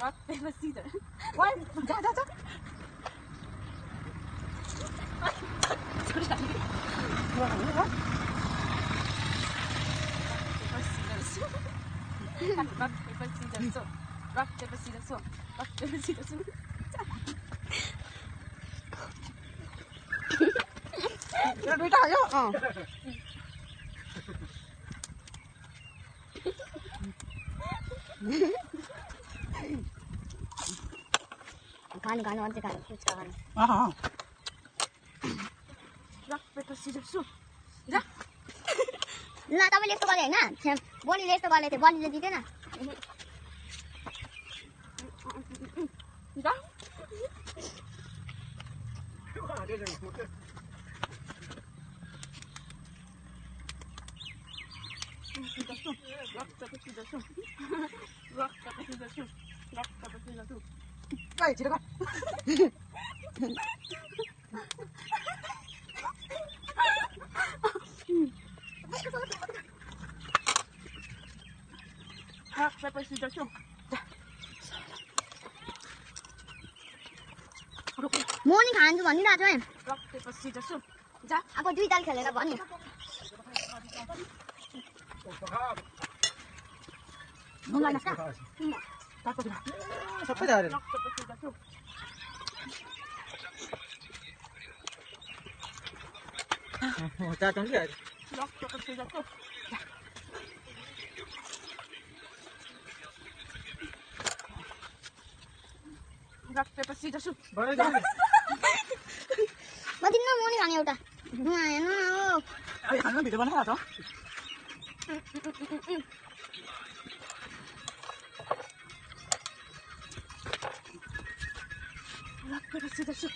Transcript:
rock, paper, scissors. What? जा जा जा Scooter, scooter. What? Rock, paper, scissors. So, rock, paper, scissors. So, rock, paper, scissors. So. Nó đuổi ta chứ. खानु खानु अझै खानु पुच्का खानु Rock, paper, scissors. So. जा ल तपाईँले यस्तो गरे होइन बनीले यस्तो गरेको थियो बनीले दिँदैन जा rock, paper, scissors. So. Rock, paper, scissors. So. Rock, paper, scissors. So. Đây chị coi. Rock, paper, scissors. So. म नि खान्छु भनिरहेको छु है Rock, paper, scissors. So. जा अब दुई ताल खेलेर भन्यो Nó là sao? Ta có gì? Sắp bây giờ rồi. rock, paper, scissors. So. Ta trong cái Rock, paper, scissors. So. Rock, paper, scissors. So. Bơi đi. म दिन्न म नि खाने एउटा हेर्नु न हो Ai ăn nó bị cái bánh hả đó? Rock, paper, scissors. So.